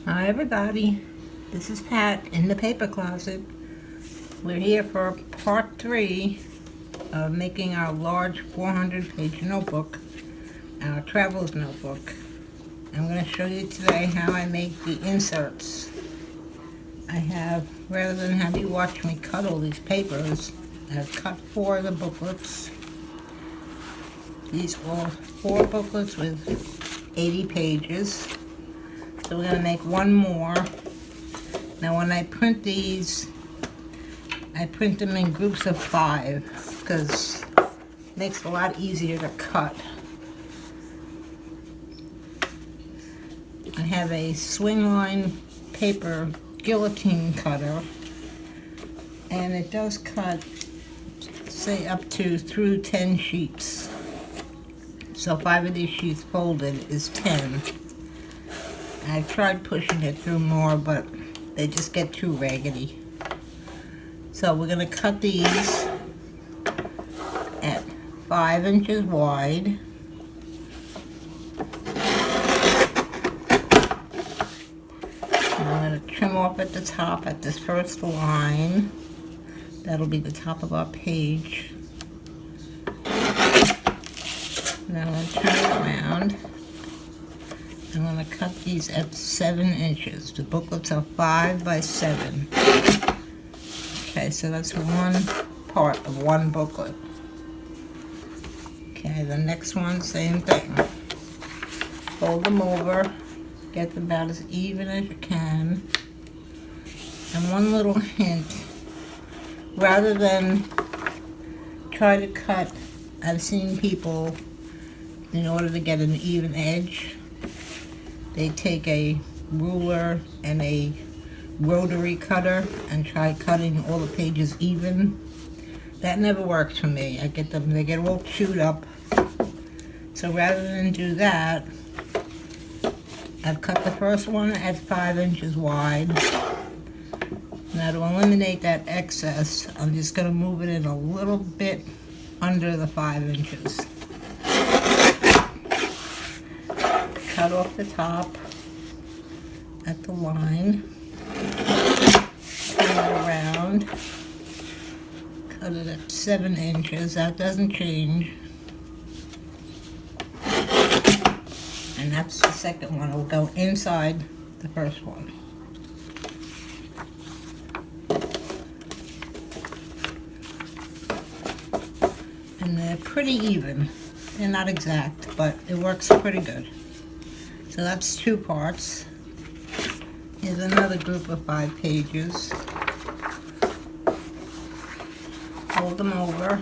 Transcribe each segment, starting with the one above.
Hi everybody, this is Pat in the paper closet. We're here for part 3 of making our large 400-page notebook, our traveler's notebook. I'm going to show you today how I make the inserts. I have, rather than have you watch me cut all these papers, I've cut 4 of the booklets. These are 4 booklets with 80 pages. So we're going to make one more. Now when I print these, I print them in groups of 5 because it makes it a lot easier to cut. I have a Swingline paper guillotine cutter, and it does cut, say, up to through 10 sheets. So 5 of these sheets folded is 10. I've tried pushing it through more, but they just get too raggedy. So we're going to cut these at 5 inches wide. And I'm going to trim off at the top at this first line. That'll be the top of our page. Now I'm going to turn it around. I'm going to cut these at 7 inches. The booklets are 5 by 7. Okay, so that's one part of one booklet. Okay, the next one, same thing. Fold them over, get them about as even as you can. And one little hint, rather than try to cut, I've seen people, in order to get an even edge, they take a ruler and a rotary cutter and try cutting all the pages even. That never works for me. I get them, they get all chewed up. So rather than do that, I've cut the first one at 5 inches wide. Now to eliminate that excess, I'm just going to move it in a little bit under the 5 inches. Cut off the top at the line, turn it around, cut it at 7 inches, that doesn't change. And that's the second one, it'll go inside the first one. And they're pretty even. They're not exact, but it works pretty good. So that's 2 parts. Here's another group of 5 pages. Fold them over.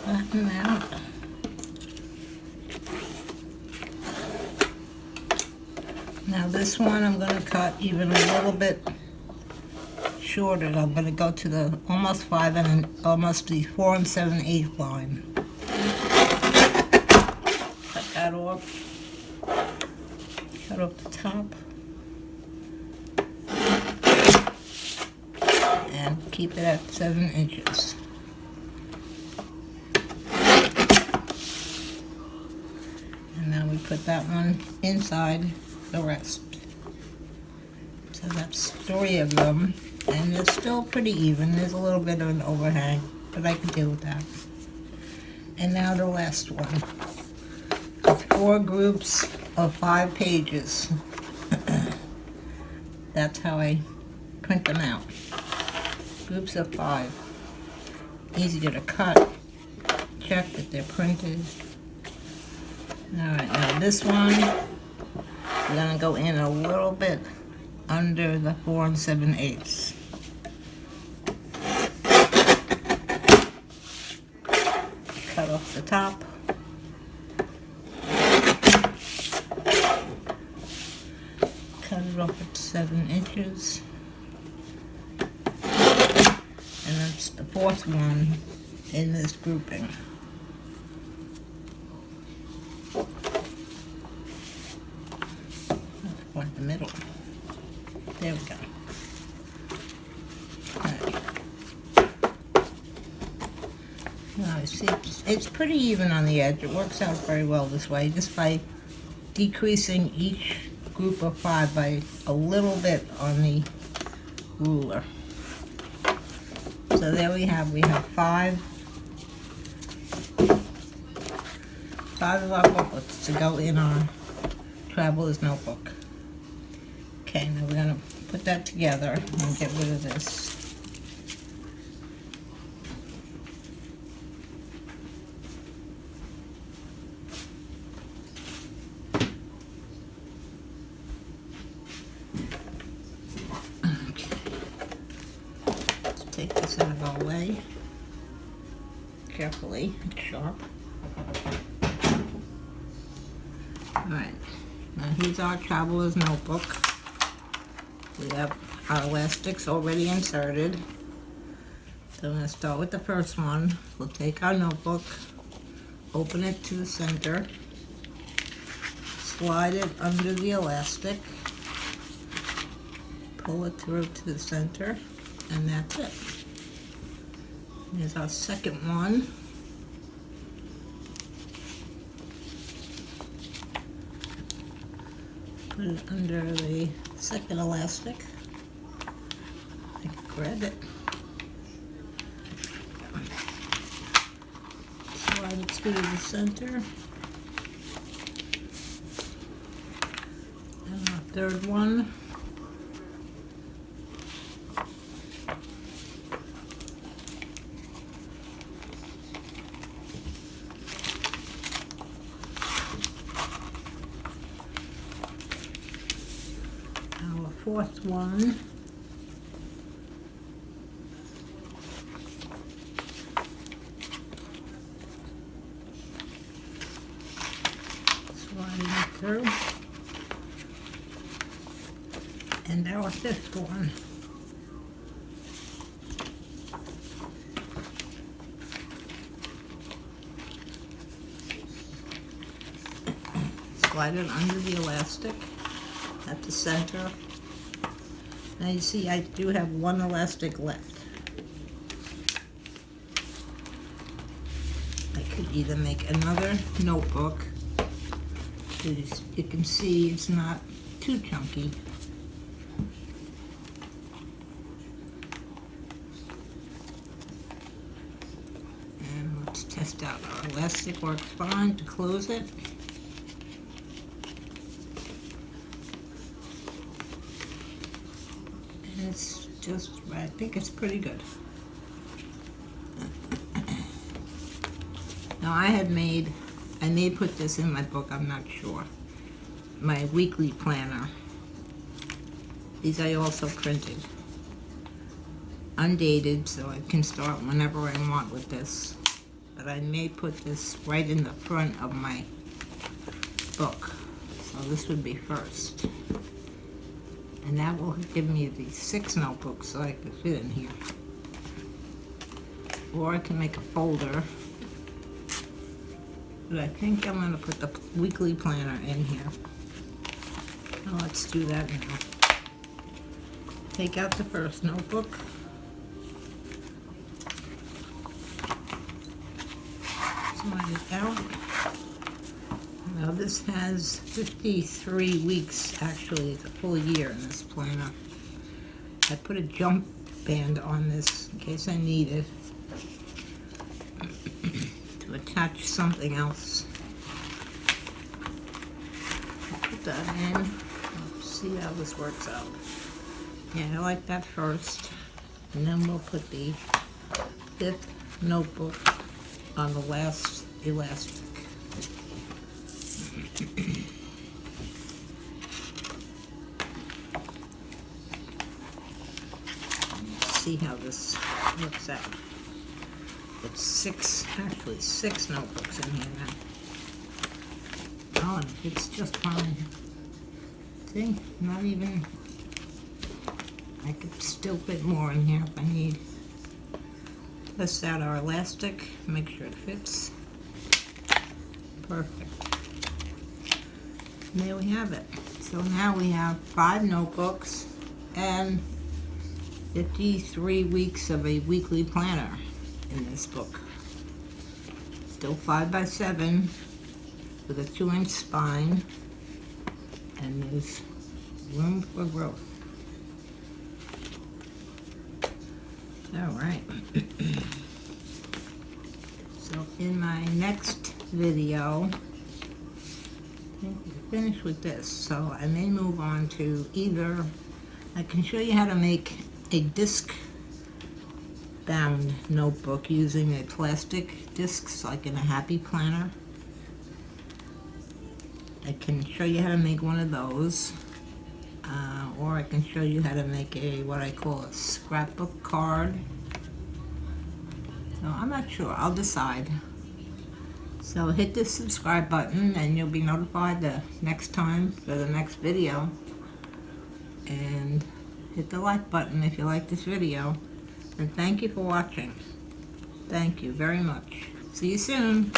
Flatten out. Now this one I'm going to cut even a little bit shorter. I'm going to go to the almost 5 and almost the 4 7/8 line. That off, cut off the top, and keep it at 7 inches. And now we put that one inside the rest. So that's 3 of them, and it's still pretty even. There's a little bit of an overhang, but I can deal with that. And now the last one. 4 groups of 5 pages. That's how I print them out. Groups of 5. Easier to cut. Check that they're printed. Alright, now this one, we're going to go in a little bit under the 4 7/8. Cut off the top. Cut it off at 7 inches. And that's the 4th one in this grouping. Want the middle. There we go. Right. Now, see, it's pretty even on the edge. It works out very well this way, just by decreasing each group of 5 by a little bit on the ruler. So there we have 5 of our booklets to go in our traveler's notebook. Okay, now we're gonna put that together and get rid of this. Take this out of our way carefully. It's sharp. Alright, now here's our traveler's notebook. We have our elastics already inserted. So I'm going to start with the first one. We'll take our notebook, open it to the center, slide it under the elastic, pull it through to the center, and that's it. Here's our second one. Put it under the second elastic. I can grab it. Slide it through the center. And our third one. Our fourth one. Sliding it through. And our fifth one. Slide it under the elastic at the center. Now you see I do have one elastic left. I could either make another notebook. As you can see, it's not too chunky. And let's test out our elastic works fine to close it. It's just, I think it's pretty good. Now I may put this in my book, I'm not sure. My weekly planner. These I also printed. Undated, so I can start whenever I want with this. But I may put this right in the front of my book. So this would be first. And that will give me the 6 notebooks so I can fit in here. Or I can make a folder. But I think I'm going to put the weekly planner in here. Now let's do that now. Take out the first notebook. Slide it out. Now this has 53 weeks, actually it's a full year in this planner. I put a jump band on this in case I need it to attach something else. I'll put that in, let's see how this works out. Yeah, I like that first, and then we'll put the 5th notebook on the last elastic. See how this looks out. It's 6 notebooks in here now. Oh, it's just fine. See, not even, I could still fit more in here if I need. Test out our elastic, make sure it fits. Perfect. And there we have it. So now we have 5 notebooks and 53 weeks of a weekly planner in this book. Still 5 by 7 with a 2-inch spine. and there's room for growth. All right. So in my next video, I think we're finished with this. So I may move on to either, I can show you how to make a disc bound notebook using a plastic discs like in a Happy Planner. I can show you how to make one of those, or I can show you how to make a what I call a scrapbook card. So I'm not sure, I'll decide. So hit the subscribe button and you'll be notified the next time for the next video. And hit the like button if you like this video. And thank you for watching. Thank you very much. See you soon.